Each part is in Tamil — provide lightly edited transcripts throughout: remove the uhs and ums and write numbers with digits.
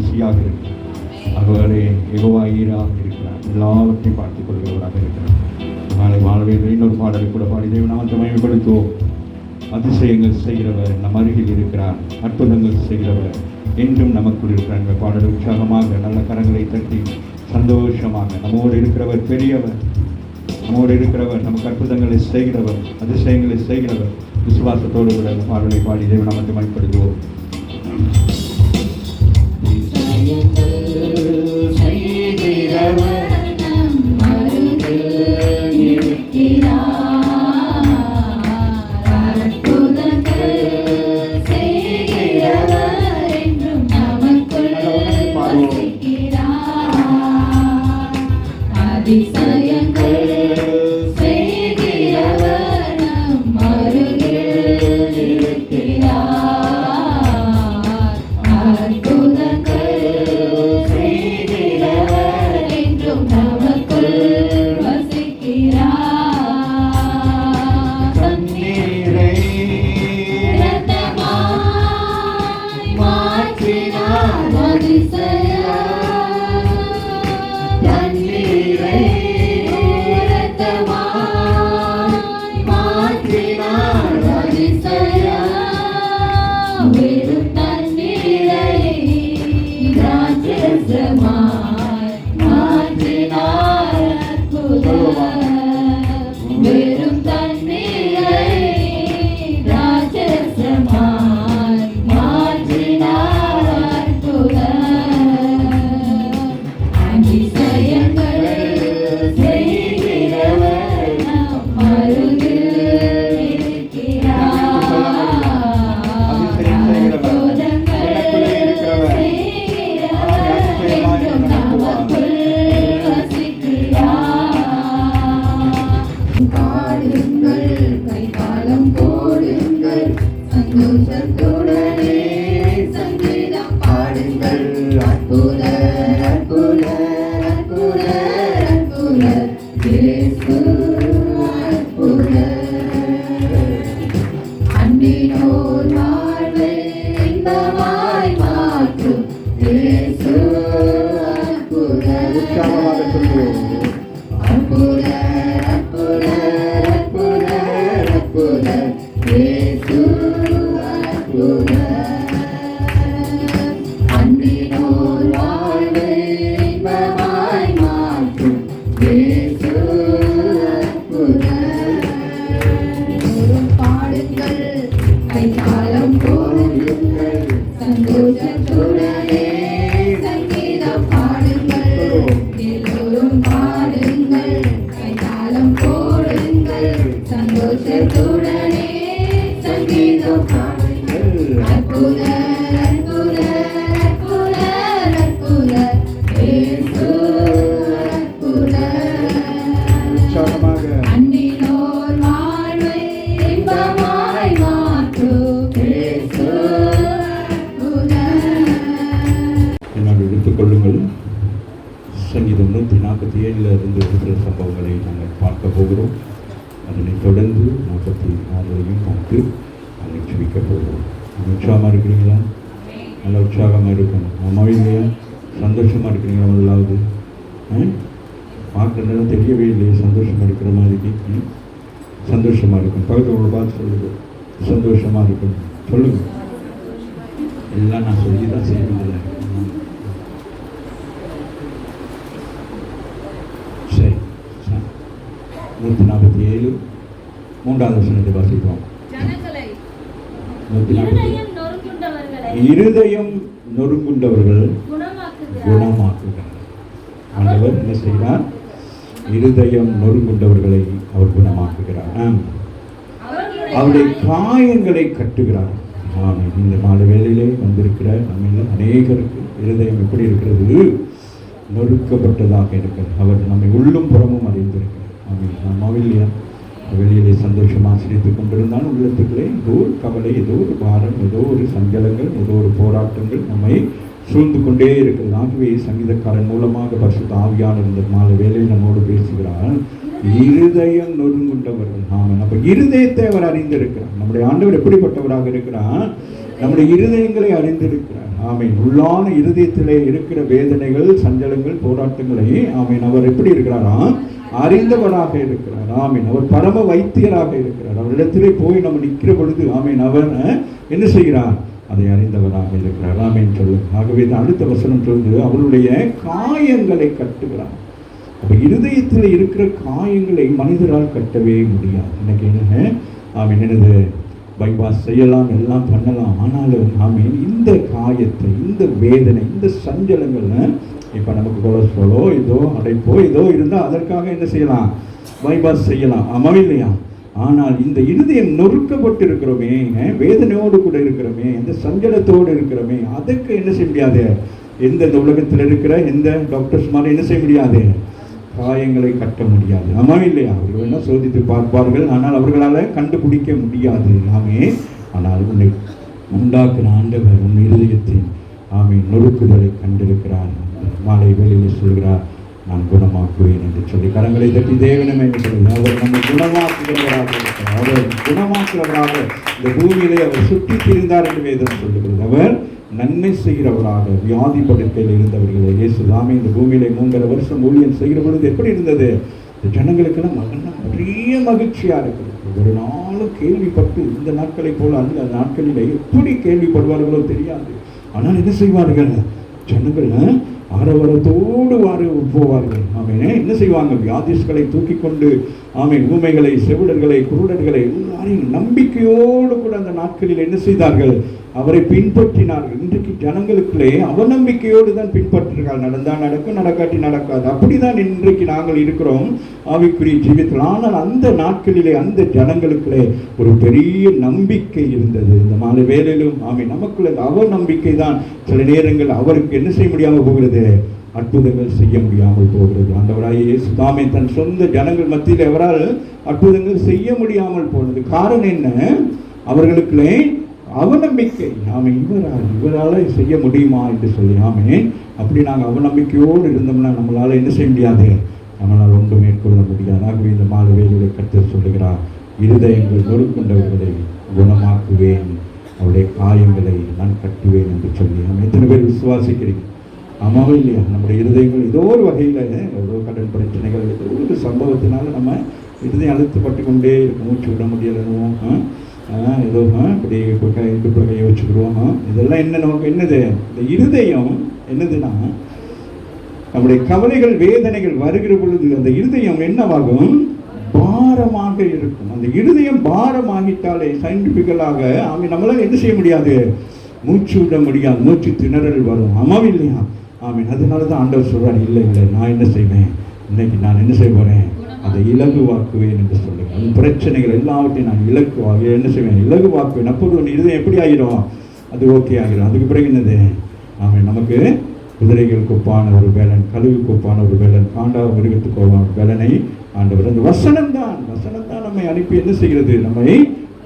நிசியாக இருக்கிறார். அவரே யெகோவாயீராக இருக்கிறார். எல்லாவற்றையும் பார்த்துக் கொள்கிறவராக இருக்கிறார். நாளை வாழ்வில் இன்னொரு பாடலை கூட பாடி தேவநாமத்தை மகிமைப்படுத்துவோம். அதிசயங்கள் செய்கிறவர் நம் அருகில் இருக்கிறார். அற்புதங்கள் செய்கிறவர் என்றும் நமக்குள் இருக்கிறார். இந்த பாடல் உற்சாகமாக நல்ல கரங்களை தட்டி சந்தோஷமாக நம்மோடு இருக்கிறவர் பெரியவர், நம்மோடு இருக்கிறவர், நமக்கு அற்புதங்களை செய்கிறவர், அதிசயங்களை செய்கிறவர். விசுவாசத்தோடு கூட அந்த பாடலை பாடி தேவநாமத்தை மகிமைப்படுத்துவோம். சங்கீதம் 147 இருந்து இருக்கிற சம்பவங்களை நாங்கள் பார்க்க போகிறோம். அதனைத் தொடர்ந்து 46 பார்த்து நாங்கள் ஜெபிக்க போகிறோம். உற்சாகமாக இருக்கிறீங்களா? நல்ல உற்சாகமாக இருக்கணும். நம்ம இல்லையா? சந்தோஷமாக இருக்கிறீங்களா? முதலாவது பார்க்கறதுனால தெரியவே இல்லையே சந்தோஷமாக இருக்கிற மாதிரி. சந்தோஷமாக இருக்கும். பக்கத்தோட பார்த்து சொல்லுங்க, சந்தோஷமாக இருக்கணும் சொல்லுங்கள். எல்லாம் நான் சொல்லி தான் செய்வதில்லை. சரி, 147 3வது வசனத்தை வாசிப்போம். இருதயம் நொறுங்குண்டவர்கள் குணமாக்குகிறார். ஆண்டவர் என்ன செய்கிறார்? இருதயம் நொறுங்குண்டவர்களை அவர் குணமாக்குகிறார். அவருடைய காயங்களை கட்டுகிறார். இந்த மாலை வேளையிலே வந்திருக்கிற நம்ம அநேகருக்கு இருதயம் எப்படி இருக்கிறது? நொறுக்கப்பட்டதாக இருக்கிறது. அவர் நம்மை உள்ளும் புறமும் அறிந்திருக்கிறார். நம்ம இல்லையா? வெளியிலே சந்தோஷமாக சிரித்துக் கொண்டிருந்தாலும் உள்ளத்துக்குள்ளே ஏதோ ஒரு கவலை, ஏதோ ஒரு பாரம், ஏதோ ஒரு சஞ்சலங்கள், ஏதோ ஒரு போராட்டங்கள் நம்மை சூழ்ந்து கொண்டே இருக்கிறது. ஆகவே சங்கீதக்காரன் மூலமாக பரிசுத்த ஆவியானவர் இந்த மாலை வேளையில் நம்மோடு பேசுகிறார். இருதயம் நொறுங்குண்டவர்கள். அப்ப இருதயத்தை அவர் அறிந்திருக்கிறார். நம்முடைய ஆண்டவர் எப்படிப்பட்டவராக இருக்கிறார்? நம்முடைய இருதயங்களை அறிந்திருக்கிறார். ஆமீன். உள்ளான இருதயத்திலே இருக்கிற வேதனைகள், சஞ்சலங்கள், போராட்டங்களை ஆமீன் அவர் எப்படி இருக்கிறாரா? அறிந்தவராக இருக்கிறார். ஆமீன். அவர் பரம வைத்தியராக இருக்கிறார். அவரிடத்திலே போய் நம்ம நிற்கிற பொழுது ஆமீன் அவர் என்ன செய்கிறார்? அதை அறிந்தவராக இருக்கிறார். ஆமீன் சொல்லு. ஆகவே அடுத்த வசனம் சொல்லுது, அவருடைய காயங்களை கட்டுகிறார். அப்ப இருதயத்தில் இருக்கிற காயங்களை மனிதரால் கட்டவே முடியாது. இன்னைக்கு என்ன ஆமீன் என்னது பைபாஸ் செய்யலாம், எல்லாம் பண்ணலாம். ஆனாலும் ஆமீன் இந்த காயத்தை, இந்த வேதனை, இந்த சஞ்சலங்கள் இப்போ நமக்கு கொலஸ்ட்ராலோ இதோ அடைப்போ இதோ இருந்தால் அதற்காக என்ன செய்யலாம்? பைபாஸ் செய்யலாம். ஆமாம் இல்லையா? ஆனால் இந்த இருதயம் நொறுக்கப்பட்டு இருக்கிறோமே, வேதனையோடு கூட இருக்கிறோமே, இந்த சஞ்சலத்தோடு இருக்கிறோமே, அதுக்கு என்ன செய்ய முடியாது? எந்த உலகத்தில் இருக்கிற எந்த டாக்டர்ஸ் மாதிரி என்ன செய்ய முடியாது? காயங்களை கட்ட முடியாது. ஆமாம் இல்லையா? அவர்கள் என்ன சோதித்து பார்ப்பார்கள், ஆனால் அவர்களால் கண்டுபிடிக்க முடியாது. ஆமே. ஆனால் உன்னை உண்டாக்குன ஆண்டவர் உன் இருதயத்தின் ஆமீன் நொறுக்குதலை கண்டிருக்கிறார். மாலை வேளையில் சொல்கிறார், நான் குணமாக்குவேன் என்று சொல்லி கரங்களை தட்டி தேவனமே சொல்கிறார். அவர் நம்மை குணமாக்குகிறவராக இருக்கிறார். அவர் குணமாக்குகிறவராக இந்த பூமியிலே அவர் சுற்றி திரிந்தார் என்று வேதம் சொல்லுகிறது. அவர் நன்மை செய்கிறவராக வியாதி படுக்கையில் இருந்தவர்களே இயேசுதாமே இந்த பூமியிலே 3.5 வருஷம் ஊழியம் செய்கிற பொழுது எப்படி இருந்தது? இந்த ஜனங்களுக்கெல்லாம் நிறைய மகிழ்ச்சியா இருக்கிறது. ஒரு நாளும் கேள்விப்பட்டு இந்த நாட்களை போல அந்த நாட்களிலே எப்படி கேள்விப்படுவார்களோ தெரியாது. ஆனால் என்ன செய்வார்கள்? ஜனங்கள் ஆரவாரத்தோடு போவார்கள். ஆமீன். என்ன செய்வாங்க? வியாதிஸ்களை தூக்கி கொண்டு ஆமீன் ஊமைகளை, செவிடர்களை, குருடர்களை எல்லாரையும் நம்பிக்கையோடு கூட அந்த நாட்களில் என்ன செய்தார்கள்? அவரை பின்பற்றினார்கள். இன்றைக்கு ஜனங்களுக்குள்ளே அவநம்பிக்கையோடு தான் பின்பற்றுகிறார்கள். நடந்தால் நடக்கும், நடக்காட்டி நடக்காது. அப்படிதான் இன்றைக்கு நாங்கள் இருக்கிறோம் ஆவிக்குரிய ஜீவிதத்தில். ஆனால் அந்த நாட்களிலே அந்த ஜனங்களுக்குள்ளே ஒரு பெரிய நம்பிக்கை இருந்தது. இந்த மாலை வேலையிலும் ஆமீன் நமக்குள்ள அவநம்பிக்கை தான் சில நேரங்கள் அவருக்கு என்ன செய்ய முடியாமல் போகிறது? அற்புதங்கள் செய்ய முடியாமல் போகிறது. ஆண்டவராகிய இயேசு தாமே தன் சொந்த ஜனங்கள் மத்தியில் அவரால் அற்புதங்கள் செய்ய முடியாமல் போனது காரணம் என்ன? அவர்களுக்குள்ளே அவநம்பிக்கை. நாம இவரால் செய்ய முடியுமா என்று சொல்லி ஆமே. அப்படி நாங்கள் அவநம்பிக்கையோடு இருந்தோம்னா நம்மளால என்ன செய்ய முடியாது? நம்மளால் ஒன்றும் மேற்கொள்ள முடியாது. ஆகவே இந்த மாலை வேலையை கர்த்தர் சொல்லுகிறார், இருதயங்கள் நொறுக்குண்டவர்களை குணமாக்குவேன், அவருடைய காயங்களை நான் கட்டுவேன் என்று சொல்லி. நம்ம எத்தனை பேர் விசுவாசிக்கிறீங்க? ஆமாவே இல்லையா? நம்முடைய இருதயங்கள் ஏதோ ஒரு வகையில் ஏதோ கடன் பிரச்சனைகள், ஏதோ ஒரு சம்பவத்தினால நம்ம இருதயம் அழுத்தப்பட்டு கொண்டே இருக்கும். மூச்சு விட முடியலனுவோம், ஏதோ இப்படி இடுப்புல கையை வச்சுக்கிடுவோம். இதெல்லாம் என்ன நமக்கு என்னது? இந்த இருதயம் என்னதுன்னா நம்முடைய கவலைகள், வேதனைகள் வருகிற பொழுது அந்த இருதயம் என்னவாகும்? பாரமாக இருக்கும். அந்த இருதயம் பாரமாகிட்டாலே சயின்டிபிக்கலாக நம்மளால என்ன செய்ய முடியாது? மூச்சு விட முடியாது, மூச்சு திணறல் வரும். ஆமாம் இல்லையா? ஆமீன். அதனால தான் ஆண்டவர் சொல்றாரு, இல்லை இல்லை நான் என்ன செய்வேன், இன்னைக்கு நான் என்ன செய்ய போறேன்? அதை இலகுவாக்குவேன் என்று சொல்லுங்க. அந்த பிரச்சனைகள் எல்லாவற்றையும் நான் என்ன செய்வேன்? இலகுவாக்குவேன். அப்போது ஒன்று இருதயம் எப்படி ஆகிரும்? அது ஓகே ஆகிரும். அதுக்கு பிறகு என்னது? ஆமாம் நமக்கு குதிரைகளுக்கு ஒப்பான ஒரு வேலன், கழுகுக்கு ஒப்பான ஒரு வேலன், காண்டா மிருகத்துக்கு ஒப்பான ஒரு வேலனை ஆண்டவர் அந்த வசனம் தான் நம்மை அனுப்பி என்ன செய்கிறது? நம்மை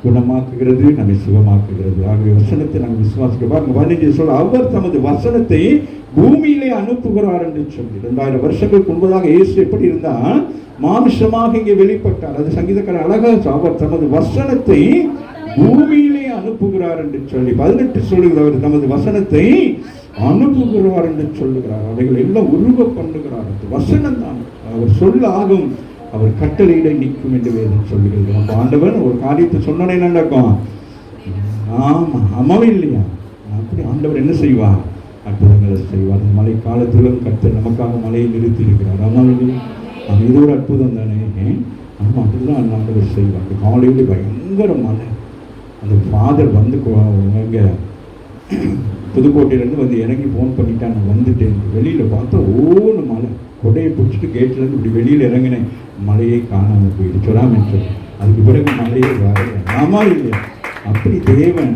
குணமாக்குகிறது, நம்மை சுகமாக்குகிறது. ஆகவே வசனத்தை நாங்கள் விசுவாசிக்க பாருங்க. 15 சொல்ல, அவர் தமது வசனத்தை பூமியிலே அனுப்புகிறார் என்று சொல்லி 2000 வருஷங்களுக்கு முன்பதாக இயேசு எப்படி இருந்தால் மாமிசமாக இங்கே வெளிப்பட்டார். அது சங்கீதக்காரர் அழகாக அவர் தமது வசனத்தை பூமியிலே அனுப்புகிறார் என்று சொல்லி 18 சொல்லுகிறார். அவர் தமது வசனத்தை அனுப்புகிறார் என்று சொல்லுகிறார். அவைகள் எல்லாம் உருவ பண்ணுகிறார். வசனம் தான் அவர் சொல்ல ஆகும், அவர் கட்டளையிட நிற்கும் என்று வேதம் சொல்லுகிறது. நம்ம ஆண்டவர் ஒரு காரியத்தை சொன்னோன்னே என்ன நடக்கும்? ஆமா ஆமாவே இல்லையா? அப்படி ஆண்டவர் என்ன செய்வார்? அற்புதங்களை செய்வார். மழை காலத்திலும் கர்த்தர் நமக்காக மழையை நிறுத்தி இருக்கிறார். ஆமாம் இல்லையா? இது ஒரு அற்புதம் தானே. ஆமாம், அப்படிதான் ஆண்டவர் செய்வார். காலையில் பயங்கர மழை. அந்த ஃபாதர் வந்து இங்கே புதுக்கோட்டையிலேருந்து வந்து இறங்கி ஃபோன் பண்ணிட்டாங்க. வந்துட்டேன், வெளியில் பார்த்தா ஓன்னு மழை. கொடையை பிடிச்சிட்டு கேட்லேருந்து இப்படி வெளியில் இறங்கினேன், மழையை காணாமல் போயிடுச்சு. சொல்லாமல் சொல்லி அதுக்கு பிறகு மழையே வர. ஆமா இல்லையா? அப்படி தேவன்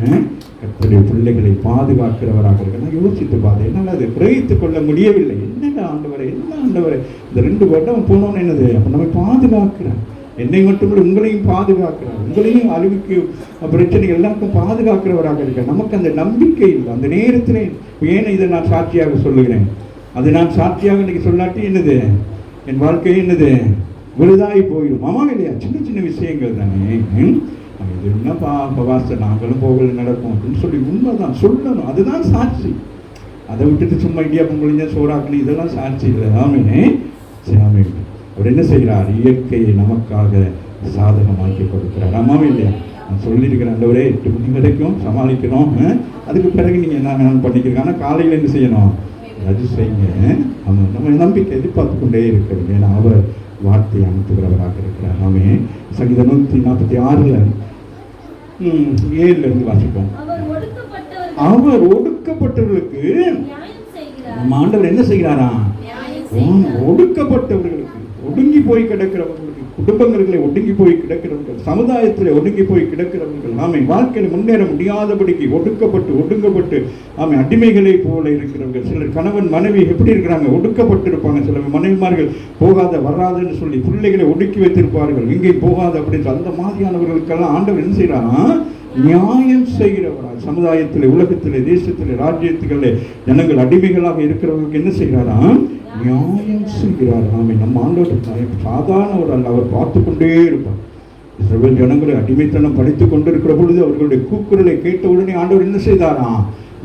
கர்த்தருடைய பிள்ளைகளை பாதுகாக்கிறவராக இருக்க. நான் யோசித்து பார்த்தேன், என்னால் அதை கிரகித்துக் கொள்ள முடியவில்லை. என்னங்க ஆண்டவரை, என்ன ஆண்டவரை, இந்த 2 வருடம் போனோன்னு என்னது? அப்போ நம்ம பாதுகாக்கிறார். என்னை மட்டுமில்லை, உங்களையும் பாதுகாக்கிறார். உங்களையும் அறிவுக்கு பிரச்சனைகள் எல்லாருக்கும் பாதுகாக்கிறவராக இருக்க. நமக்கு அந்த நம்பிக்கை இல்லை. அந்த நேரத்தில் ஏன் இதை நான் சாட்சியாக சொல்லுகிறேன்? அது நான் சாட்சியாக இன்னைக்கு சொல்லாட்டி என்னது? என் வாழ்க்கையே என்னது? விழுதாகி போயிடும். ஆமா இல்லையா? சின்ன சின்ன விஷயங்கள் தானே. இது என்னப்பா பாஸ்டர் நாங்களும் போகல நடக்கும் அப்படின்னு சொல்லி உண்மைதான் சொல்லணும். அதுதான் சாட்சி. அதை விட்டுட்டு சும்மா இடியாப்பம் பொழிஞ்ச சோறாக்கணி இதெல்லாம் சாட்சி இல்லை. ஆமீனே. ஆமே. அவர் என்ன செய்கிறார்? இயற்கையை நமக்காக சாதகமாக்கி கொடுக்கிறார். ஆமாவே இல்லையா? நான் சொல்லியிருக்கிறேன், ஆண்டவரே 8 மணி வரைக்கும் சமாளிக்கிறோம், அதுக்கு பிறகு நீங்கள் என்ன வேணாலும் பண்ணிக்கிறீங்க, ஆனால் காலையில் என்ன செய்யணும்? அது செய்யுங்க. ஆமாம், நம்ம நம்பிக்கை எதிர்பார்த்து கொண்டே இருக்கிறோம். ஏன்னா அவர் வார்த்தையை அனுப்புகிறவராக இருக்கிறார். ஆமே. சங்கீதம் 146 7 வாசிப்போம். அவர் ஒடுக்கப்பட்டவர்களுக்கு நம்ம ஆண்டவர் என்ன செய்கிறாரா? ஒடுக்கப்பட்டவர்களுக்கு, ஒடுங்கி போய் கிடக்கிறவர்களுக்கு, குடும்பங்களில் ஒடுங்கி போய் கிடக்கிறவர்கள், சமுதாயத்தில் ஒடுங்கி போய் கிடக்கிறவர்கள், ஆமை வாழ்க்கையில் முன்னேற முடியாதபடிக்கு ஒடுக்கப்பட்டு ஆமை அடிமைகளை போல இருக்கிறவர்கள். சிலர் கணவன் மனைவி எப்படி இருக்கிறாங்க? ஒடுக்கப்பட்டு இருப்பாங்க. சில மனைவிமார்கள் போகாத வராதுன்னு சொல்லி பிள்ளைகளை ஒடுக்கி வைத்திருப்பார்கள், இங்கே போகாத அப்படின்னு. அந்த மாதிரியானவர்களுக்கெல்லாம் ஆண்டவர் என்ன செய்யறானா? நியாயம் செய்கிறவரா. சமுதாயத்தில், உலகத்தில், தேசத்தில், ராஜ்யத்துக்களில் ஜனங்கள் அடிமைகளாக இருக்கிறவர்களுக்கு என்ன செய்கிறாரா? நியாயம் செய்கிறார். ஆமே. நம்ம ஆண்டவர் சாதாரண ஒரு அல்ல, அவர் பார்த்து கொண்டே இருப்பார். இஸ்ரவேல் ஜனங்களை அடிமைத்தனம் படித்துக் கொண்டிருக்கிற பொழுது அவர்களுடைய கூக்குரலை கேட்டவுடனே ஆண்டவர் என்ன செய்தாரா?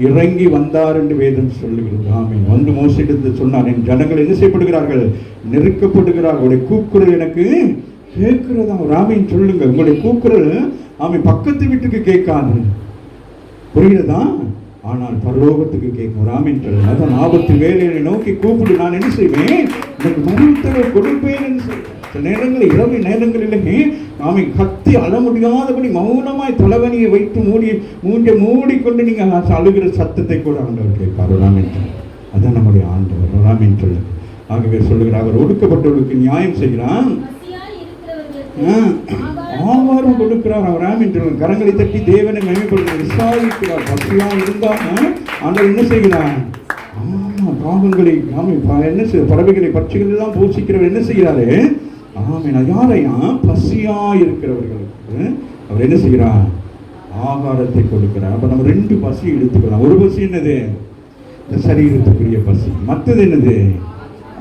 இறங்கி வந்தார் என்று வேதம் சொல்லுகிறது. ஆமே. வந்து மோசடித்து சொன்னார், என் ஜனங்கள் என்ன செய்யப்படுகிறார்கள்? நெருக்கப்படுகிறார். அவருடைய கூக்குரல் எனக்கு கேட்கிறதா? ராமின்னு சொல்லுங்க. உங்களுடைய கூக்குரல் ஆமை பக்கத்து வீட்டுக்கு கேட்காது, புரியுறதா? ஆனால் பரலோகத்துக்கு கேட்கும். ராமின் சொல்லுங்க. அதான் ஆபத்து வேலையை நோக்கி கூப்பிடு, நான் என்ன செய்வேன்? எனக்கு மருத்துவ கொடுப்பேன் என்று சொல்றேன். சில நேரங்களில், இரவு நேரங்களிலே ஆமை கத்தி அழ முடியாதபடி மௌனமாய் தலைவனியை வைத்து மூடிக்கொண்டு நீங்க அழுகிற சத்தத்தை கூட ஆண்டவர் கேட்பார். ராமின் அதான் நம்முடைய ஆண்டவர். ராமின் சொல்லுங்க. ஆகவே சொல்லுகிறார், அவர் ஒடுக்கப்பட்டவர்களுக்கு நியாயம் செய்கிறான், ஆவாரம் கொடுக்கிறார். அவர் ஆமென். கரங்களை தட்டி தேவனை மகிமைப்படுத்த விசாரிக்கிறார். பசியா இருந்தாங்க ஆண்டவர் என்ன செய்கிறார்? ஆமா, பாவங்களை ஆமை என்ன செய்ய பறவைகளை பட்சிகள் எல்லாம் போஷிக்கிறவர் என்ன செய்கிறாரு? ஆமென். யாரையா? பசியா இருக்கிறவர்களுக்கு அவர் என்ன செய்கிறார்? ஆகாரத்தை கொடுக்கிறார். அப்ப நம்ம 2 பசி எடுத்துக்கலாம். ஒரு பசி என்னது? இந்த சரீரத்துக்குரிய பசி. மற்றது என்னது?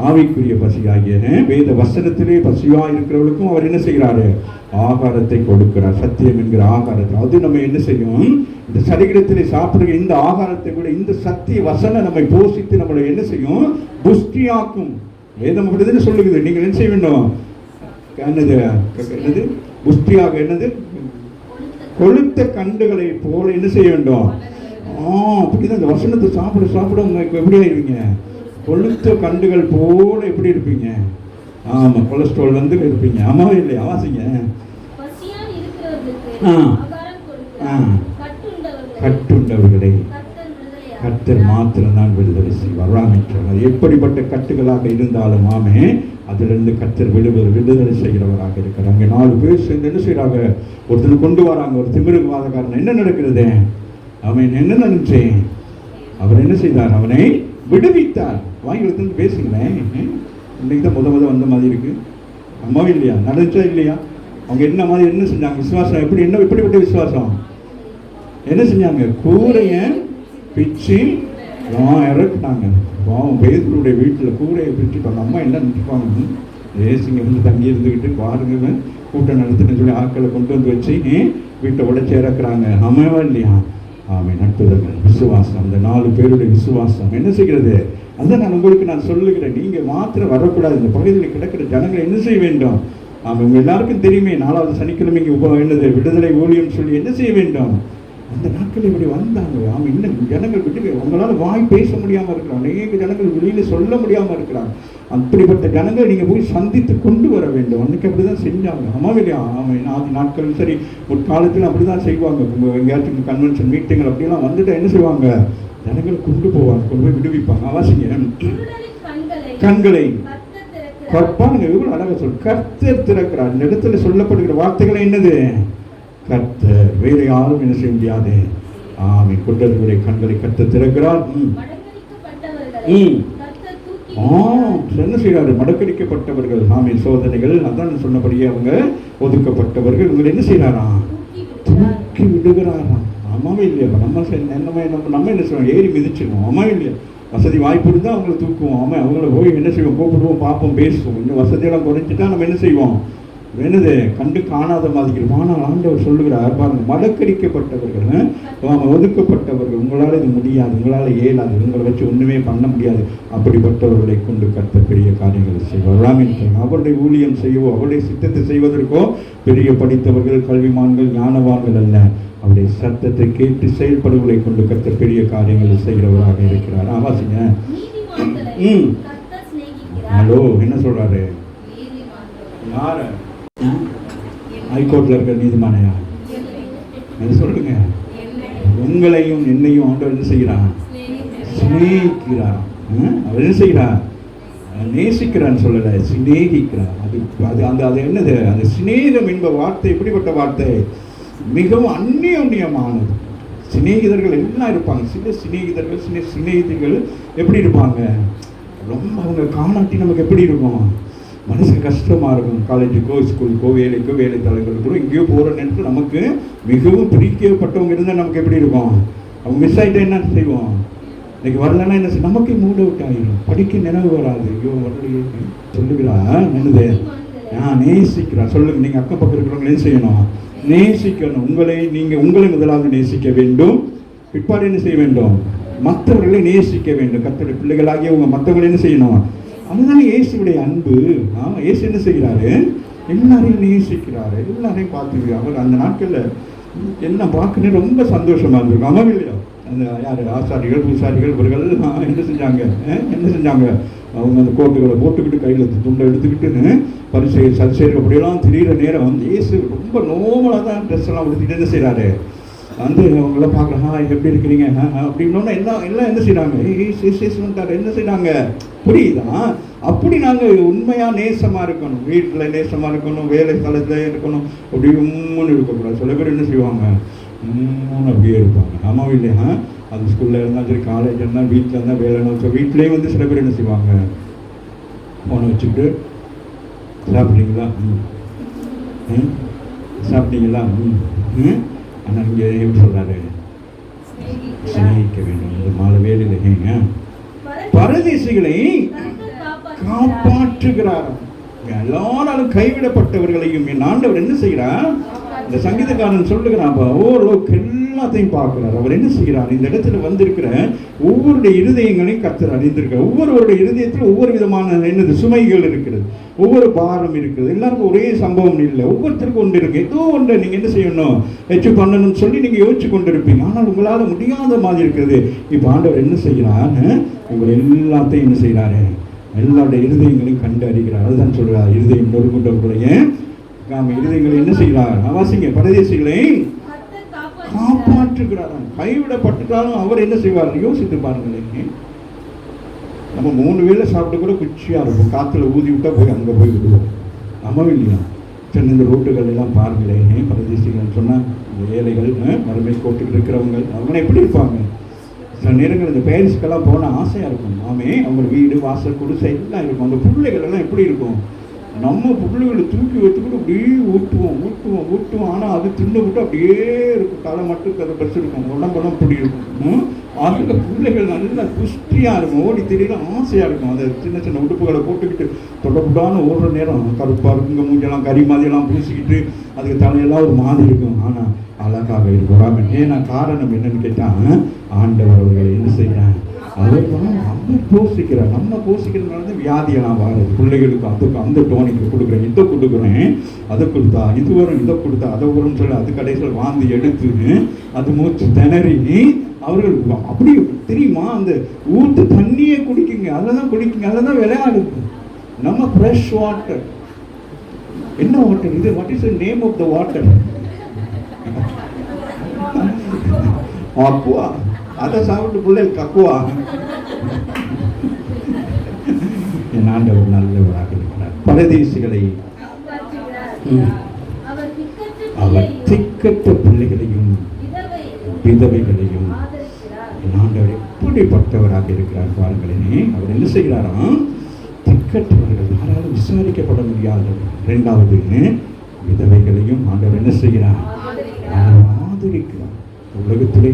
ஆவிக்குரிய பசி ஆகிய வேத வசனத்திலே பசியா இருக்கிறவர்களுக்கும் அவர் என்ன செய்கிறாரு? ஆகாரத்தை கொடுக்கிறார். சத்தியம் என்கிற ஆகாரத்தை. அது நம்ம என்ன செய்யும்? இந்த சரீரத்திலே சாப்பிடுகிற இந்த ஆகாரத்தை விட இந்த சத்திய வசனம் நம்மை போஷித்து நம்மளை என்ன செய்யும்? புஷ்டியாக்கும். வேதம் அப்படிதான் சொல்லுகிறது. நீங்கள் என்ன செய்ய வேண்டும்? என்னது புஷ்டியாக? என்னது? கொழுத்த கண்டுகளை போல என்ன செய்ய வேண்டும்? அப்படிதான் இந்த வசனத்தை சாப்பிட உங்களுக்கு எப்படி ஆயிருவீங்க? கொழுத்த கண்டுகள் போல எப்படி இருப்பீங்க? ஆமா, கொலஸ்ட்ரால் வந்து இருப்பீங்க. ஆமாவே இல்லையா? வாசிங்க. கட்டுண்டவர்களை கர்த்தர் மாத்திரம்தான் விடுதலை செய்வார். அது எப்படிப்பட்ட கட்டுகளாக இருந்தாலும் ஆமே, அதிலிருந்து கர்த்தர் விடுதலை செய்கிறவராக இருக்கிறார். அங்கே 4 பேர் சேர்ந்து என்ன செய்யறாங்க? ஒருத்தர் கொண்டு வராங்க, ஒரு திமிருவாதக்காரன். என்ன நடக்கிறது? அவன் என்ன நினைச்சேன்? அவர் என்ன செய்தார்? அவனை விடுவித்தார். வாங்கி எடுத்து பேசுங்களேன். இன்னைக்கு தான் முத வந்த மாதிரி இருக்கு. அம்மாவும் இல்லையா? நடந்துச்சா இல்லையா? அவங்க என்ன மாதிரி என்ன செஞ்சாங்க? விசுவாசம் எப்படி? என்ன எப்படிப்பட்ட விசுவாசம்? என்ன செஞ்சாங்க? கூரைய பிச்சு இறக்குனாங்க. பேதருடைய வீட்டில் கூரையை பிச்சுப்பாங்க. அம்மா என்ன நினைப்பாங்க? ஏசிங்க வந்து தங்கி இருந்துக்கிட்டு பாருங்க, கூட்டம் நடத்துன்னு சொல்லி ஆட்களை கொண்டு வந்து வச்சு வீட்டை உடைச்சி இறக்குறாங்க. அம்மாவா இல்லையா? ஆமே. நட்புதர்கள் விசுவாசம். அந்த 4 பேருடைய விசுவாசம் என்ன செய்கிறது? அதான் நான் உங்களுக்கு சொல்லுகிறேன். நீங்க மாத்திரம் வரக்கூடாது. இந்த பகுதியில் கிடக்கிற ஜனங்களை என்ன செய்ய வேண்டும்? ஆமாம், உங்க எல்லாருக்கும் தெரியுமே, 4வது சனிக்கிழமைக்கு என்னது விடுதலை ஊழியம் சொல்லி என்ன செய்ய வேண்டும்? அந்த நாட்கள் இப்படி வந்தாங்க. ஆமாம், இன்னும் ஜனங்கள் விட்டு உங்களால் வாய் பேச முடியாமல் இருக்கிறாங்க. அநேக ஜனங்கள் வெளியில் சொல்ல முடியாமல் இருக்கிறாங்க. அப்படிப்பட்ட ஜனங்கள் நீங்கள் போய் சந்தித்து கொண்டு வர வேண்டும். அன்றைக்கி அப்படி தான் செஞ்சாங்க. ஆமாம் இல்லையா? ஆமாம், ஆதி நாட்கள் சரி, முற்காலத்தில் அப்படி தான் செய்வாங்க. எங்கேயாச்சும் கன்வென்ஷன் மீட்டிங்கள் அப்படிலாம் வந்துட்டு என்ன செய்வாங்க? ஜனங்கள் கொண்டு போவாங்க, கொண்டு போய் விடுவிப்பாங்க. அவசியம் கண்களை கற்பாங்க. எவ்வளவு அழகாக சொல். கர்த்தர் திறக்கிறார். இந்த இடத்துல சொல்லப்படுகிற வார்த்தைகள் என்னது? கர்த்தர். வேற யாரும் என்ன செய்ய முடியாது. ஆமீன். குற்றங்களுடைய கண்களை கர்த்தர் திறக்கிறார். என்ன செய்யறாரு? மடக்கடிக்கப்பட்டவர்கள். ஆமீன். சோதனைகள் அதான் சொன்னபடியே அவங்க ஒதுக்கப்பட்டவர்கள். இவங்க என்ன செய்யறாரா? தூக்கி விடுகிறாராம். ஆமாவே இல்லையா? நம்ம என்ன செய்வோம்? ஏறி மிதிச்சிருவோம். ஆமாவே இல்லையா? வசதி வாய்ப்பு இருந்தால் அவங்களை தூக்குவோம். ஆமாம், அவங்கள போய் என்ன செய்வோம்? கூப்பிடுவோம், பார்ப்போம், பேசுவோம். இன்னும் வசதியெல்லாம் குறைச்சிட்டா நம்ம என்ன செய்வோம்? என்னது கண்டு காணாத மாதிரி. ஆனால் ஆண்டவர் சொல்லுகிறார் பாருங்க, மடக்கடிக்கப்பட்டவர்கள், ஒதுக்கப்பட்டவர்கள், உங்களால் இது முடியாது, உங்களால் இயலாது, உங்களை வச்சு ஒன்றுமே பண்ண முடியாது, அப்படிப்பட்டவர்களை கொண்டு கர்த்தர் பெரிய காரியங்களை செய்வார். அவருடைய ஊழியம் செய்யவோ அவருடைய சித்தத்தை செய்வதற்கோ பெரிய படித்தவர்கள், கல்விமான்கள், ஞானவான்கள் அல்ல, அவருடைய சத்தத்தை கேட்டு செயல்படுவதை கொண்டு கர்த்தர் பெரிய காரியங்களை செய்கிறவராக இருக்கிறார். ஆமாசிங்க. ஹலோ, என்ன சொல்றாரு? யாரு? ஹைகோர்ட்ல இருக்கிற நீதிமானையா? என்ன சொல்லுங்க? உங்களையும் என்னையும் ஆண்டவர் என்ன செய்கிறான்? சிநேகிக்கிறார். அவர் என்ன செய்கிறார்? நேசிக்கிறான்னு சொல்லல, சிநேகிக்கிறார். அது என்னது? அந்த சிநேகம் என்ப வார்த்தை எப்படிப்பட்ட வார்த்தை? மிகவும் அந்நியமானது. சிநேகிதர்கள் எல்லாம் இருப்பாங்க. சில சிநேகிதர்கள், சில சிநேகிதர்கள் எப்படி இருப்பாங்க? ரொம்ப அவங்க காணாட்டி நமக்கு எப்படி இருக்கும்? மனசுக்கு கஷ்டமாக இருக்கும். காலேஜுக்கோ ஸ்கூலுக்கோ வேலைக்கோ வேலை தலைவர்களுக்கோ எங்கேயோ போகிற நேரத்தில் நமக்கு மிகவும் பிடிக்கப்பட்டவங்க இருந்தால் நமக்கு எப்படி இருக்கும்? அவங்க மிஸ் ஆகிட்டா என்ன செய்வோம்? இன்னைக்கு வரலன்னா என்ன செய்யும்? நமக்கே மூட் அவுட் ஆகிடும், படிக்க நினைவு வராது. ஐயோ வரலையே சொல்லுகிறா. என்னது? நேசிக்கிறா. சொல்லுங்க, நீங்கள் அக்கம் பக்கம் இருக்கிறவங்க என்ன செய்யணும்? நேசிக்கணும். உங்களை முதலாவது நேசிக்க வேண்டும். பிற்பாடு என்ன செய்ய வேண்டும்? மற்றவர்களை நேசிக்க வேண்டும். கர்த்தருடைய பிள்ளைகளாகிய உங்க மற்றவர்களை என்ன செய்யணும்? அதுதானே இயேசுடைய அன்பு. இயேசு என்ன செய்கிறாரு? எல்லாரையும் நேசிக்கிறாரு, எல்லாரையும் பார்த்துக்கிறார். அவர் அந்த நாட்களில் என்ன பார்க்கணும் ரொம்ப சந்தோஷமா இருந்திருக்கும். ஆமாம் இல்லையா? அந்த யார் ஆசாரிகள் பூசாரிகள் இவர்கள் என்ன செஞ்சாங்க? அவங்க அந்த கோட்டுகளை போட்டுக்கிட்டு கையில் துண்டை எடுத்துக்கிட்டு பரிசெயர் சரிசெயர் அப்படியெல்லாம் திரிகிற நேரம் வந்து இயேசு ரொம்ப நோமலாக தான் ட்ரெஸ் எல்லாம் உடுத்திட்டு என்ன செய்கிறாரு? வந்து அவங்களாம் பார்க்குறேன், எப்படி இருக்கிறீங்க அப்படின்னோன்னா எல்லாம் என்ன செய்கிறாங்க? வந்துட்டார். என்ன செய்கிறாங்க? புரியுதா? அப்படி நாங்கள் உண்மையாக நேசமாக இருக்கணும். வீட்டில் நேசமாக இருக்கணும், வேலை ஸ்தலத்தில் இருக்கணும். அப்படி உம்முன்னு இருக்கக்கூடாது. சில பேர் என்ன செய்வாங்க? அப்படியே இருப்பாங்க. ஆமாம் இல்லையா? அது ஸ்கூலில் இருந்தாலும் சரி, காலேஜ் இருந்தால், வீட்டில் இருந்தால், வேலை இருந்தாலும் வீட்லேயும் வந்து சில பேர் என்ன செய்வாங்க? ஃபோனை வச்சுக்கிட்டு சாப்பிட்டீங்களா? சாப்பிட்டீங்களா? ஆனால் இங்கே எப்படி சொல்கிறாரு? சிநேகிக்க வேண்டும். இந்த மாலை வேலையில் ஏங்க பரதேசிகளை காப்பாற்றுகிறார். எல்லாராலும் கைவிடப்பட்டவர்களையும் என் ஆண்டவர் என்ன செய்கிறார்? இந்த சங்கீதக்காரன் சொல்லுகிறான், ஓரளவுக்கு எல்லாத்தையும் பார்க்கிறார். அவர் என்ன செய்கிறார்? இந்த இடத்துல வந்திருக்கிற ஒவ்வொருடைய இருதயங்களையும் கர்த்தர் அறிந்திருக்கிறார். ஒவ்வொருவருடைய இருதயத்தில் ஒவ்வொரு விதமான என்னது சுமைகள் இருக்கிறது, ஒவ்வொரு பாரம் இருக்குது. எல்லாருக்கும் ஒரே சம்பவம் இல்லை, ஒவ்வொருத்தருக்கும் ஒன்று இருக்கு. ஏதோ ஒன்றை நீங்கள் என்ன செய்யணும், வச்சு பண்ணணும்னு சொல்லி நீங்கள் யோசிச்சு கொண்டு இருப்பீங்க. ஆனால் உங்களால் முடியாத மாதிரி இருக்குது. இப்போ ஆண்டவர் என்ன செய்கிறார்? உங்கள் எல்லாத்தையும் என்ன செய்கிறாரு? எல்லாருடைய இருதயங்களையும் கண்டு அறிகிறார். அதுதான் சொல்கிறார், இருதயம் நொறுங்குண்டவர்களுடைய இருதயங்களை என்ன செய்கிறார்? வாசிங்க, பரதேசிகளை காப்பாற்றுகிறார். கைவிடப்பட்டுட்டாலும் அவர் என்ன செய்வார்? யோசித்து பாருங்களேன். நம்ம 3 வேளை சாப்பிட்டு கூட குச்சியாக இருக்கும். காற்றுல ஊதி விட்டா போய் அங்கே போய் விடுவோம். நம்ம இல்லையா? சரி, இந்த ரோட்டுகள் எல்லாம் பாருங்களேன். பரதேசிகள் சொன்னால் இந்த ஏழைகள், வறுமை கோட்டுக்கு இருக்கிறவங்க, அவங்க எப்படி இருப்பாங்க? சில நேரங்கள் இந்த பேரிஸ்க்கெல்லாம் போனால் ஆசையாக இருக்கும். அவங்க வீடு வாசல் குடிசை எல்லாம் இருக்கும். அந்த பிள்ளைகள் எல்லாம் எப்படி இருக்கும்? நம்ம பிள்ளைகளை தூக்கி வச்சுக்கிட்டு அப்படியே ஊட்டுவோம். ஆனால் அது தின்னு விட்டு அப்படியே இருக்கும். தலை மட்டும் கதை பஸ் இருக்கும், உடம்பெல்லாம் இப்படி இருக்கும். அதில் பிள்ளைகள் நல்லா புஷ்டியாக இருக்கும், ஓடி தெரியல ஆசையாக இருக்கும். அதை சின்ன சின்ன உடுப்புகளை போட்டுக்கிட்டு தொடர்புடான ஓடுற நேரம் கருப்பாக இருக்குங்க, மூஞ்செல்லாம் கறி மாதிரியெல்லாம் பூசிக்கிட்டு அதுக்கு தலையெல்லாம் ஒரு மாதிரி இருக்கும். ஆனால் அழகாக இருக்கும். ஏன்னா காரணம் என்னன்னு கேட்டால், ஆண்டவர் அவர்களை என்ன செய்கிறாங்க? அவர் போஷிக்கிறார். நம்ம போஷிக்கிறதுனால தான் வியாதியெல்லாம் வாருது. பிள்ளைகளுக்கு அதுக்கு அந்த டோனிக்கு கொடுக்குறேன், இதை கொடுக்குறேன், அதை கொடுத்தா இது வரும், இதை கொடுத்தா அதை வரும்னு சொல்லி அது கடைசியில் வாந்தி எடுத்து அது மூச்சு திணறி அவர்கள் அப்படி தெரியுமா? அந்த ஊற்று தண்ணியே குடிக்குங்க, அதில் தான் குடிக்குங்க, அதில் தான் விளையாடுது. நம்ம ஃப்ரெஷ் வாட்டர். என்ன வாட்டர் இது? What is the name of the water? Aqua. அதை சாப்பிட்டு பிள்ளைகள் கக்குவா. என் ஆண்டவர் நல்லவராக இருக்கிறார். பரதேசிகளை, அவர் திக்கற்ற பிள்ளைகளையும் விதவைகளையும் என் ஆண்டவர் எப்படிப்பட்டவராக இருக்கிறார் பாருங்களே. அவர் என்ன செய்கிறாராம்? திக்கற்றவர்கள், யாராலும் விசாரிக்கப்பட முடியாதவர்கள். 2வது விதவைகளையும் ஆண்டவர் என்ன செய்கிறார்? ஆதரிக்கிறார். உலகத்திலே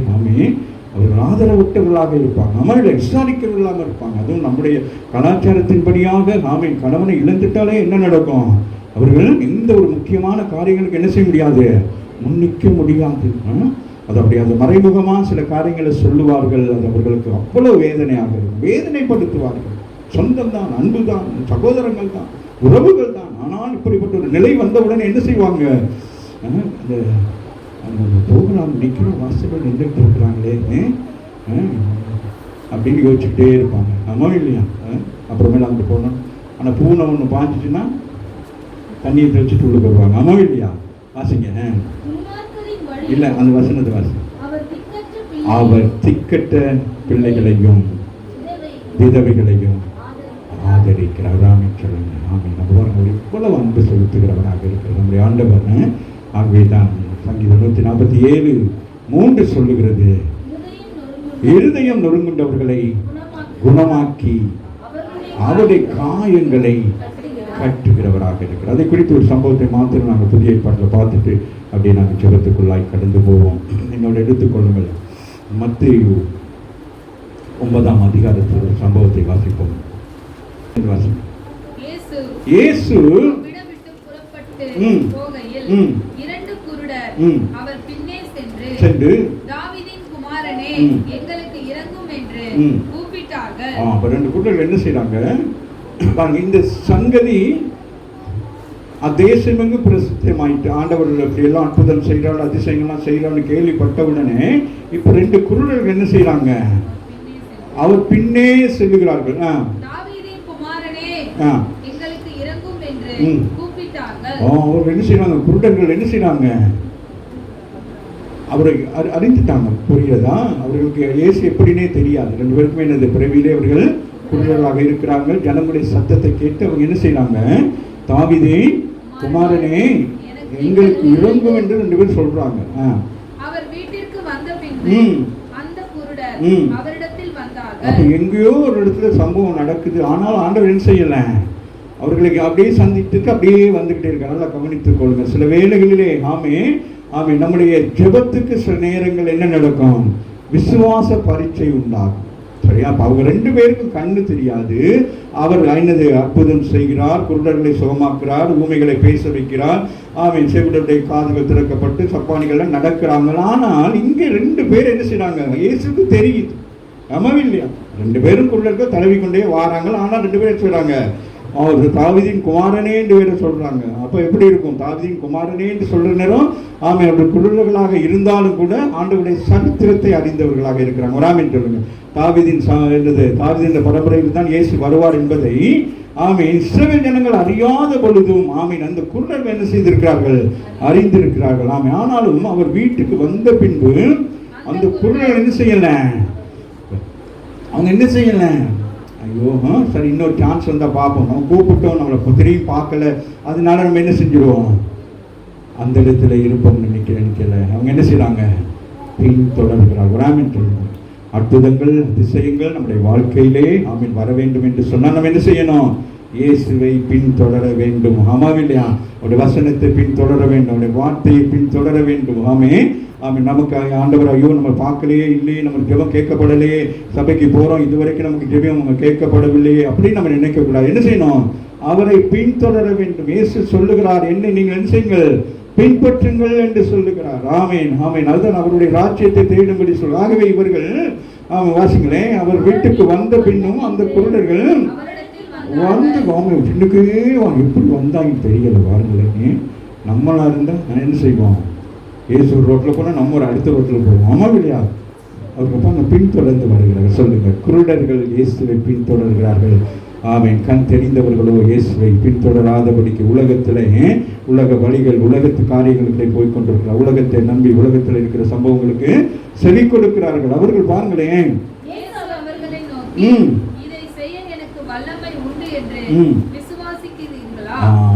அவர்கள் ஆதரவற்றவர்களாக இருப்பாங்க, நம்மளை விசாரிக்கிறவர்களாக இருப்பாங்க. அதுவும் நம்முடைய கலாச்சாரத்தின்படியாக கணவனை இழந்துட்டாலே என்ன நடக்கும்? அவர்கள் எந்த எந்த ஒரு முக்கியமான காரியங்களுக்கு என்ன செய்ய முடியாது, முன்னிக்க முடியாது. அது அப்படி அந்த மறைமுகமாக சில காரியங்களை சொல்லுவார்கள். அது அவர்களுக்கு அவ்வளோ வேதனையாக இருக்கும், வேதனைப்படுத்துவார்கள். சொந்தம் தான், அன்பு தான், சகோதரங்கள் தான், உறவுகள் தான். ஆனால் இப்படிப்பட்ட ஒரு நிலை வந்தவுடனே என்ன செய்வாங்க, அந்த ப்ரோக்ராம் நிற்கிற வாசல்கள் நின்றுட்டு இருக்கிறாங்களே அப்படின்னு யோசிச்சுக்கிட்டே இருப்பாங்க. ஆமாம் இல்லையா? அப்புறமேல அங்கே போனோம். ஆனால் பூனை ஒன்று பாய்ச்சிச்சுன்னா தண்ணியை தெளிச்சுட்டு உள்ள போடுவாங்க. ஆமாம் இல்லையா? வாசிங்க. இல்லை, அந்த வசனத்தை வாசிங்க. அவர் திக்கற்ற பிள்ளைகளையும் விதவைகளையும் ஆதரிக்கிறார். சொல்லுங்க. ஆமாம். நம்ம இவ்வளவு அன்பு செலுத்துகிறவராக இருக்கிறார் நம்முடைய ஆண்டவர். ஆகவே தான் சங்கீதம் 147:3 சொல்லுகிறது, இருதயம் நொறுங்குண்டவர்களை குணமாக்கி அவருடைய காயங்களை கட்டுகிறவராக இருக்கிறார். அதை குறித்து ஒரு சம்பவத்தை மாத்திரம் நாங்கள் புதிய ஏற்பாட்டில் பார்த்துட்டு அப்படியே நாங்கள் ஜெபத்துக்குள்ளாய் கடந்து போவோம். என்னோட எடுத்துக்கொள்ளுங்கள். மத்தேயு 9ஆம் அதிகாரத்தில் ஒரு சம்பவத்தை வாசிப்போம். இயேசு அவர் பின்னே சென்று தாவீதின் குமாரனே எங்களுக்கு இரங்கும் என்று கூப்பிட்டார்கள். அப்ப ரெண்டு குருடர்கள் என்ன செய்றாங்க? இந்த சங்கதி தேசமெங்கும் பிரசித்தமாயிட்டு, ஆண்டவர் இப்படி எல்லாம் அற்புதம் செய்கிறாள், அதிசயங்கள்லாம் செய்கிறான்னு கேள்விப்பட்டவுடனே இப்ப ரெண்டு குருடர்கள் என்ன செய்யறாங்க? அவர் பின்னே செல்லுகிறார்கள். தாவீதின் குமாரனே எங்களுக்கு இரங்கும் என்று கூப்பிட்டார்கள். அவர் என்ன செய்யறாங்க? குருடர்கள் என்ன செய்யறாங்க? அவரை அறிந்துட்டாங்க. புரியுதா? அவர்களுக்கு இயேசு எப்படின்னே தெரியாது. ரெண்டு பேருக்குமே என்னது, பிறவியிலே அவர்கள் குருடர்களாக இருக்கிறாங்க. ஜனங்களுடைய சத்தத்தை கேட்டு அவங்க என்ன செய்யறாங்க? தாவீதே குமாரனே எங்களுக்கு இரங்கும் என்று ரெண்டு பேரும் சொல்றாங்க. அவர் வீட்டிற்கு வந்த பின்பு அந்த குருடர் அவரிடத்தில் வந்தார்கள். அப்ப எங்கேயோ ஒரு இடத்துல சம்பவம் நடக்குது. ஆனால் ஆண்டவர் என்ன செய்யல, அவர்களுக்கு அப்படியே சந்தித்துக்கு அப்படியே வந்துகிட்டே இருக்காங்க. நல்லா கவனித்துக் கொள்ளுங்க. சில வேளைகளிலே ஆமே நம்முடைய ஜெபத்துக்கு சில நேரங்கள் என்ன நடக்கும்? விசுவாச பரீட்சை உண்டாகும். சரியா? அவங்க ரெண்டு பேருக்கும் கண்ணு தெரியாது. அவர் என்னது அற்புதம் செய்கிறார், குருடர்களை சுகமாக்குறார், ஊமைகளை பேச வைக்கிறார். செவிடருடைய காதுகள் திறக்கப்பட்டு சப்பானிகள் நடக்கிறாங்க. ஆனால் இங்கே ரெண்டு பேர் என்ன செய்யறாங்க? இயேசுக்கு தெரியுது. ஆமாம் இல்லையா? ரெண்டு பேரும் குருடர்கள் தடவி கொண்டே வாராங்க. ஆனால் ரெண்டு பேரும் சொல்றாங்க, அவர் தாவீதின் குமாரனே என்று வேற சொல்றாங்க. அப்ப எப்படி இருக்கும்? தாவீதின் குமாரனே என்று சொல்ற நேரம் அவர்கள் குருடர்களாக இருந்தாலும் கூட ஆண்டவருடைய சரித்திரத்தை அறிந்தவர்களாக இருக்கிறாங்க. வராமன்னு சொல்லுங்க. தாவீதின் பரம்பரையில் தான் இயேசு வருவார் என்பதை இஸ்ரவேல் ஜனங்கள் அறியாத பொழுதும் அந்த குருடர்கள் என்ன செய்திருக்கிறார்கள்? அறிந்திருக்கிறார்கள். ஆனாலும் அவர் வீட்டுக்கு வந்த பின்பு அந்த குருடர்கள் என்ன செய்யல? அவங்க என்ன செய்யல? ஐயோ சரி, இன்னொரு சான்ஸ் வந்தால் பார்ப்போம், நம்ம கூப்பிட்டோம், நம்மளை திரும்பி பார்க்கல, அதனால நம்ம என்ன செஞ்சிருவோம்? அந்த இடத்துல இருப்போம் நினைக்கல. அவங்க என்ன செய்யறாங்க? பின் தொடர்கிறார்கள். அற்புதங்கள் அதிசயங்கள் நம்முடைய வாழ்க்கையிலே வர வேண்டும் என்று சொன்னால் நம்ம என்ன செய்யணும்? இயேசுவை பின் தொடர வேண்டும். ஆமாவில்லையா? அவருடைய வசனத்தை பின் தொடர வேண்டும், அவருடைய வார்த்தையை பின் தொடர வேண்டும். நமக்கு ஆண்டவர் ஐயோ நம்ம பார்க்கலையே, இல்லையே, நம்ம ஜெபம் கேட்கப்படலையே, சபைக்கு போகிறோம், இதுவரைக்கும் நமக்கு ஜெபம் கேட்கப்படவில்லையே அப்படின்னு நம்ம நினைக்கக்கூடாது. என்ன செய்யணும்? அவரை பின்தொடர வேண்டும். இயேசு சொல்லுகிறார், என்னை நீங்கள் என்ன செய்யுங்கள்? பின்பற்றுங்கள் என்று சொல்லுகிறார். ஆமேன். அதுதான் அவருடைய ராஜ்யத்தை தேடும்படி சொல்ல. ஆகவே இவர்கள் வாசிங்களேன், அவர் வீட்டுக்கு வந்த பின்னும் அந்த குருடர்கள் வந்து பின்னுக்கே எப்படி வந்தாங்க தெரியல. பாருங்களேன், நம்மளா இருந்தால் நான் என்ன செய்வோம்? இயேசு ஒரு ரோட்டில் போனால் நம்ம ஒரு அடுத்த ரோட்டில் போவோம். ஆமாம் இல்லையா? அதுக்கப்புறம் அந்த பின்தொடர்ந்து வருகிறார்கள். சொல்லுங்க, குருடர்கள் இயேசுவை பின்தொடர்கிறார்கள். கண் தெரிந்தவர்களோ இயேசுவை பின்தொடராதபடிக்கு உலக வழிகள், உலகத்து காரியங்களுக்கே போய்கொண்டிருக்கிறார். உலகத்தை நம்பி உலகத்தில் இருக்கிற சம்பவங்களுக்கு செவி கொடுக்கிறார்கள். அவர்கள் பாருங்களேன்,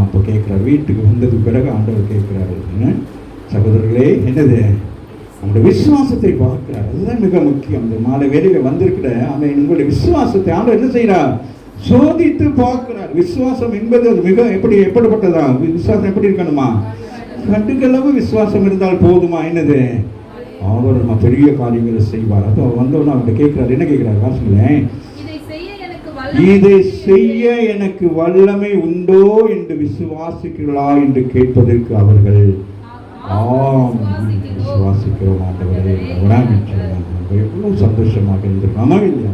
அப்போ கேட்கிறார். வீட்டுக்கு வந்ததுக்கு பிறகு ஆண்டவர் கேட்கிறாரு, சகோதரர்களே என்னது? நம்முடைய விசுவாசத்தை பார்க்கிறார். அதுதான் மிக முக்கியம். அந்த மாலை வேலையில வந்திருக்கிற உங்களுடைய விசுவாசத்தை ஆண்டவர் என்ன செய்யறார்? சோதித்து பார்க்கிறார். விசுவாசம் என்பது அது மிக எப்படிப்பட்டதா? விசுவாசம் எப்படி இருக்கணுமா? கட்டுகளவு விசுவாசம் இருந்தால் போதுமா? என்னது? அவர் பெரிய காரியங்களை செய்வார். அப்போ வந்தவொன்னு அவர்கிட்ட கேட்கிறார். என்ன கேட்கிறார்? வாசிங்களேன். இதை செய்ய எனக்கு வல்லமை உண்டோ என்று விசுவாசிக்கிறீர்களா என்று கேட்பதற்கு அவர்கள் ஆம் விசுவாசிக்கிறோம் ஆண்டவரே. எவ்வளவு சந்தோஷமாக இருந்திருக்காமா இல்லையா?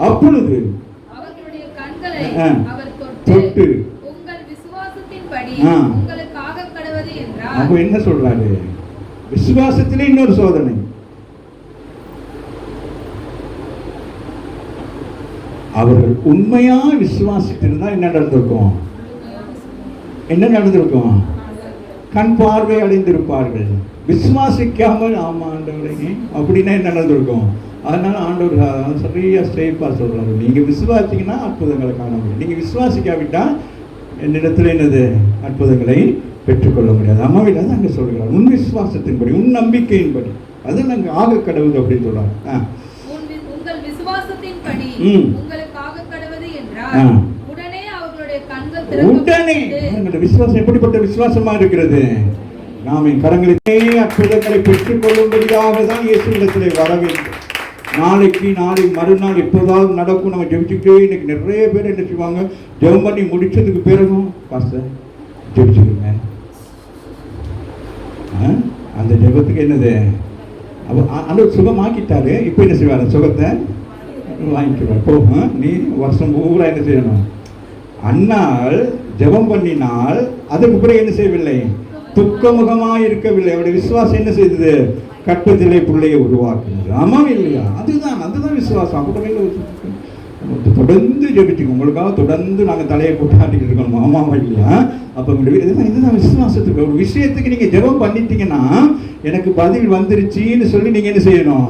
அப்பொழுது அவர்களுடைய கண்களை அவர் தொட்டு உங்கள் விசுவாசத்தின்படி உங்களுக்காக கடவது என்றார். அப்ப என்ன சொல்றாரு? விசுவாசத்திலே இன்னொரு சோதனை. அவர்கள் உண்மையா விசுவாசித்திருந்தா என்ன நடந்திருக்கும்? என்ன நடந்திருக்கும்? கண் பார்வை அடைந்திருப்பார்கள். விசுவாசிக்காமல் ஆமா ஆண்டவரே அப்படின்னா என்ன நடந்திருக்கும்? அதனால ஆண்டவர் சரியா ஸ்ட்ரெயிப்பா சொல்றாரு, நீங்க விசுவாசிங்கன்னா அற்புதங்களை காண முடியும், நீங்க விசுவாசிக்காவிட்டா என்னிடத்துல என்னது அற்புதங்களை பெற்றுக்கொள்ள முடியாது. அம்மாவில் தான் அங்கே சொல்கிறார், உன் விசுவாசத்தின்படி உன் நம்பிக்கையின்படி அதை நாங்கள் ஆக கடவுது அப்படின்னு சொல்றாங்க. உங்கள் விசுவாசத்தின்படி உங்களுக்காக கடவுது என்றார். உடனே அவர்களுடைய கண்கள் திறக்கப்பட்டது. விசுவாசம் எப்படிப்பட்ட விசுவாசமா இருக்கிறது? நாம் என் கரங்களிலே அற்புதங்களை பெற்றுக் கொள்ளும்படியாக தான் இயேசுவிடத்திலே வர வேண்டும். நாளை மறுநாள் எப்போதாவது நடக்கும். நம்ம ஜெபிச்சுக்கிட்டே இன்னைக்கு நிறைய பேர் என்ன செய்வாங்க, ஜெபம் பண்ணி முடிச்சதுக்கு பிறகும் பாஸ்டர் ஜெபிச்சுக்கோங்க. அந்த ஜெபத்துக்கு என்னது, அந்த சுகமாக்கிட்டாரு. இப்போ என்ன செய்வார்? சுகத்தை வாங்கிக்குவார். போகும் நீ வருஷம் பூரா என்ன செய்யணும்? அந்நாள் ஜெபம் பண்ணினால் அதுக்கு பிறகு என்ன செய்யவில்லை? துக்கமுகமாக இருக்கவில்லை. அவருடைய விசுவாசம் என்ன செய்தது? கற்பத்திலே பிள்ளையை உருவாக்குறது. ஆமா இல்லையா? அதுதான் விசுவாசம். அப்படி தொடர்ந்து ஜெபிச்சுங்க. உங்களுக்காக தொடர்ந்து நாங்கள் தலையை போட்டாட்டிட்டு இருக்கணும். ஆமாவா இல்லையா? அப்போ இதுதான் விசுவாசத்துக்கு. ஒரு விஷயத்துக்கு நீங்கள் ஜெபம் பண்ணிட்டீங்கன்னா எனக்கு பதில் வந்துருச்சின்னு சொல்லி நீங்கள் என்ன செய்யணும்?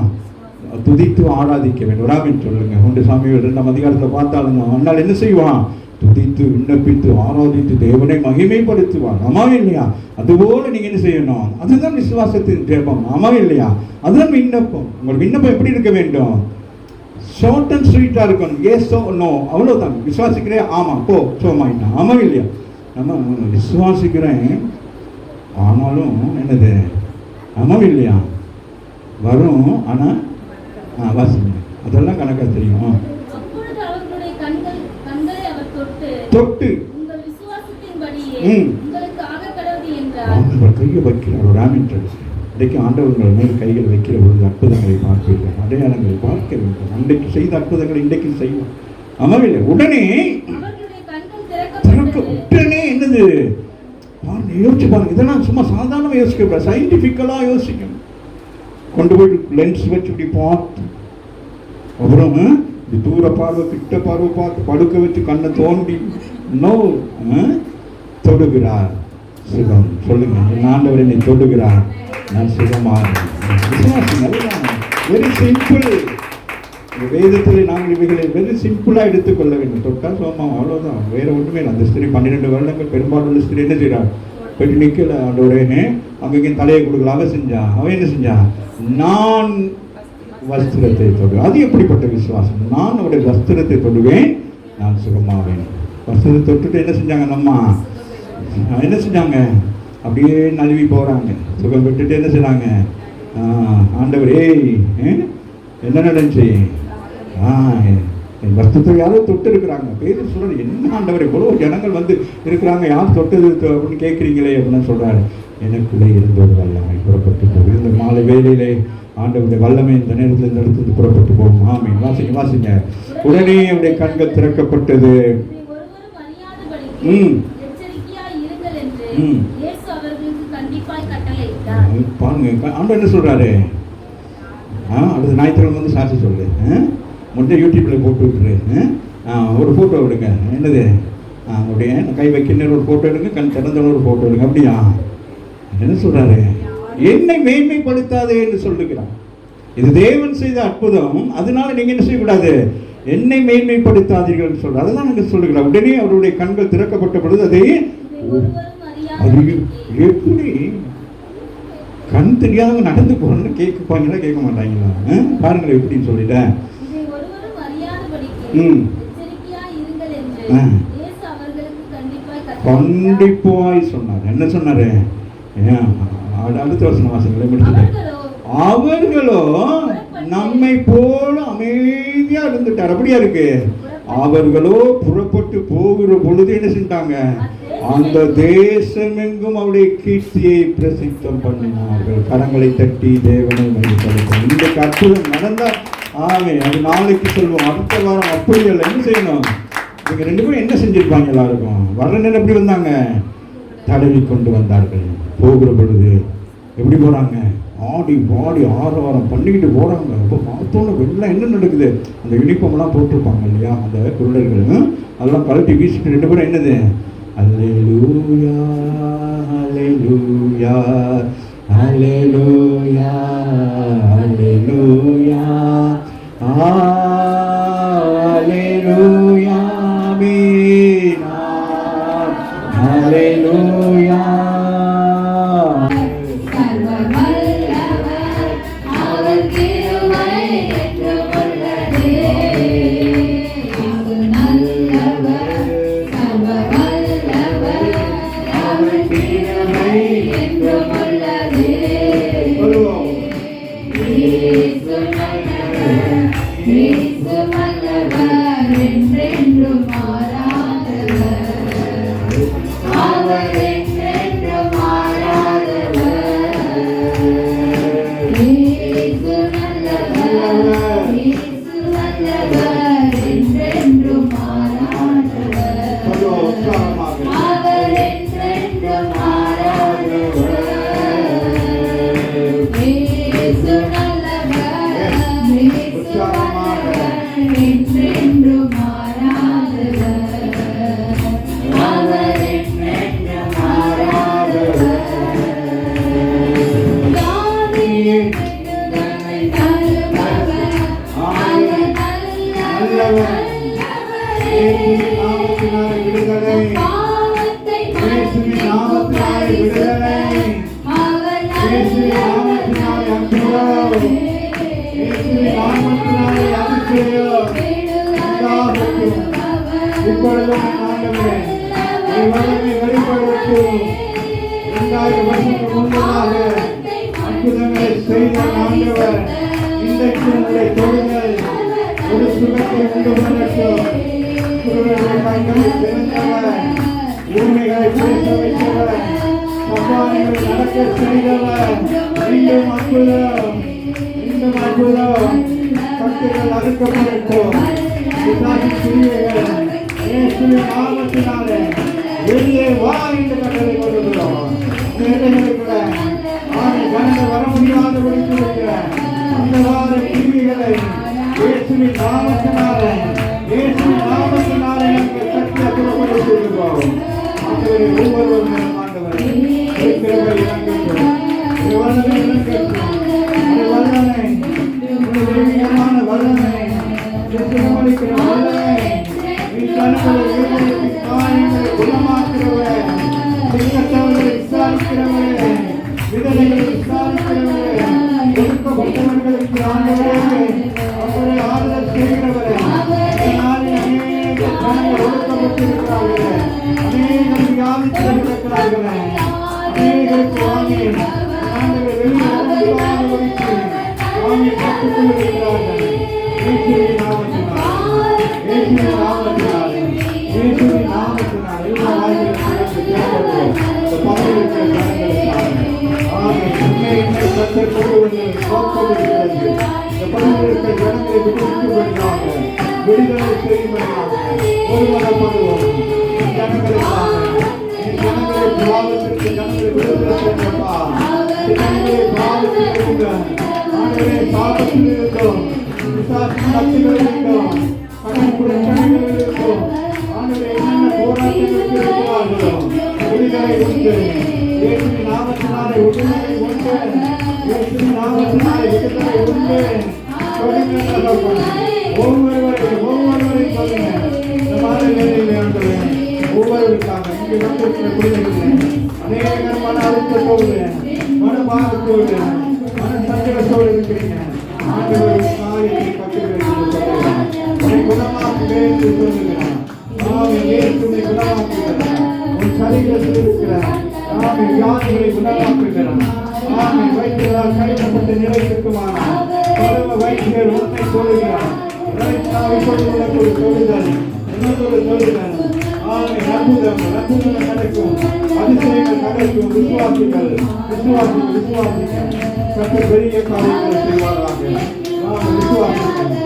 துதித்து ஆராதிக்க வேண்டும். ராமின் சொல்லுங்க. 1 சாமுவேல் 2ஆம் அதிகாரத்தில் பார்த்தாலும் அண்ணால் என்ன செய்வான்? துதித்து விண்ணப்பித்து ஆராதித்து தேவனை மகிமைப்படுத்துவான். ஆமாவே இல்லையா? அதுபோல நீங்க என்ன செய்யணும்? அதுதான் விசுவாசத்தின் ஜெபம். ஆமாவே இல்லையா? அதுதான் விண்ணப்பம். உங்கள் விண்ணப்பம் எப்படி இருக்க வேண்டும்? ஷார்ட் அண்ட் ஸ்வீட்டா இருக்கணும். எஸ் நோ, அவ்வளவுதான். விசுவாசிக்கிறேன், ஆமா போ, சோமாயிட்டான். ஆமாவே இல்லையா? நம்ம விசுவாசிக்கிறேன் ஆனாலும் என்னது? ஆமாவே இல்லையா? வரும் ஆனா வாசிங்க, அதெல்லாம் கணக்கா தெரியும். தொட்டு உங்கள் விசுவாசத்தின்படியே உங்களுக்காக கடவுது என்றார். உங்கள் கையை வைக்கிறார். ராமின் இன்றைக்கு ஆண்டவர்கள் மேல் கைகள் வைக்கிற பொழுது அற்புதங்களை பார்ப்பீர்கள், அடையாளங்களை பார்க்க வேண்டும். அன்றைக்கு செய்த அற்புதங்களை இன்றைக்கு செய்வோம். அமவில்லை. உடனே உடனே என்னது யோசிச்சு பாருங்க. இதெல்லாம் சும்மா சாதாரணமாக யோசிக்க, சயின்டிபிக்கலா யோசிக்கணும். கொண்டு போய் லென்ஸ் வச்சு இப்படி பார்த்து, அப்புறம் தூர பார்வை கிட்ட பார்வை பார்த்து படுக்க வச்சு கண்ணை தோண்டி தொடுகிறார். சுகம். சொல்லுங்க, என் ஆண்டவர் என்னை தொடுகிறார், நான் சுகமாக. Very simple. வேதத்தில் நாங்கள் இவைகளை வெரி சிம்பிளாக எடுத்துக்கொள்ள வேண்டும். தொட்டால் சோமா, அவ்வளோதான், வேற ஒன்றுமே இல்லை. அந்த ஸ்திரீ 12 வருடங்கள் பெரும்பாலுள்ள ஸ்திரீ என்ன செய்கிறார்? போயிட்டு நிற்கல, ஆண்டவரே அங்கே தலையை கொடுக்கல. அவன் செஞ்சான். அவன் என்ன செஞ்சான்? நான் வஸ்திரத்தை தொடு. அது எப்படிப்பட்ட விசுவாசம்? நான் அவருடைய வஸ்திரத்தை தொடுவேன், நான் சுகமாவேன். வஸ்திரத்தை தொட்டுட்டு என்ன செஞ்சாங்க? நம்ம என்ன செஞ்சாங்க? அப்படியே நழுவி போறாங்க. சுகம் விட்டுட்டு என்ன செய்றாங்க? ஆண்டவரே என்ன நடந்துச்சு? என் வஸ்திரத்தை யாரோ தொட்டு இருக்கிறாங்க. பேர் சொல்றாரு, என்ன ஆண்டவரே இவ்வளவு ஜனங்கள் வந்து இருக்கிறாங்க, யார் தொட்டது அப்படின்னு கேட்குறீங்களே அப்படின்னு சொல்றாரு. எனக்குள்ளே இருந்த ஒரு வல்லமை புறப்பட்டு போகுது. இந்த மாலை வேலையிலே ஆண்டவருடைய வல்லமை இந்த நேரத்தில் இந்த இடத்துக்கு புறப்பட்டு போகும். ஆமீன். வாசிங்க. உடனே அவருடைய கண்கள் திறக்கப்பட்டது. பாருங்க, ஆண்டவர் என்ன சொல்றாரு? அடுத்த ஞாயிற்றுக்கிழமை வந்து சாட்சி சொல்லு, முன்னே யூடியூப்ல போட்டு விட்டுரு, ஒரு போட்டோ எடுங்க. என்னது? அப்படியே கை வைக்கின்ற ஒரு போட்டோ எடுங்க, கண் திறந்த ஒரு போட்டோ எடுங்க. அப்படியா? என்ன சொல்றாரு? என்னை மேன்மைப்படுத்தாதே என்று சொல்லுகிறார். இது தேவன் செய்த அற்புதம். அதனால நீங்க என்ன செய்யக்கூடாது? என்னை மேன்மைப்படுத்தாதீர்கள் சொல்ற. அதெல்லாம் நாங்க சொல்லுகிறார். உடனே அவருடைய கண்கள் திறக்கப்பட்ட பொழுது அதை எப்படி கண் தெரியாதவங்க நடந்து போறோம்னு கேட்பாங்களா கேட்க மாட்டாங்களா? பாருங்களேன் எப்படின்னு சொல்லிட்டேன். கண்டிப்பாய் சொன்னார். என்ன சொன்னாரு? அடுத்த வருஷம் வாசங்களை முடிச்சுட்டார். அவர்களோ நம்மை போல அமைதியா இருந்துட்டார். அப்படியா இருக்கு? அவர்களோ புறப்பட்டு போகிற பொழுது என்ன செஞ்சாங்க? அந்த தேசம் எங்கும் அவருடைய கீர்த்தியை பிரசித்தம் பண்ணினார்கள். கரங்களை தட்டி தேவனை மகிமைப்படுத்தும். இந்த அற்புதம் நடந்தா ஆமே, அது நாளைக்கு சொல்லுவோம். அடுத்த வாரம் அப்படி இல்லை. என்ன செய்யணும்? இவங்க 2 பேரும் என்ன செஞ்சிருப்பாங்க? எல்லாருக்கும் வர்ற நேரம் எப்படி வந்தாங்க? தடவி கொண்டு வந்தார்கள். போகிற பொழுது எப்படி போறாங்க? ஆடி பாடி ஆரவாரம் பண்ணிக்கிட்டு போறாங்க. அப்போ பார்த்தோன்னு வெளில என்ன நடக்குது? அந்த யூனிஃபார்ம்லாம் போட்டிருப்பாங்க இல்லையா, அந்த குருடர்கள் அதெல்லாம் கழட்டி வீசிட்டு 2 பேரும் என்னது? அல்லேலூயா அல்லேலூயா அல்லேலூயா அல்லேலூயா அல்லேலூயா ஆமென் அல்லேலூயா. உனக்கு ஒரு தொழுதல், உனக்கு ஒரு தொழுதல். ஆமென். அற்புதங்கள் நடக்கும், அதிசயங்கள் நடக்கும். விசுவாசிகள் கர்த்தர் பெரிய காரியங்களை செய்வாராக. நாம் விசுவாசிகள்.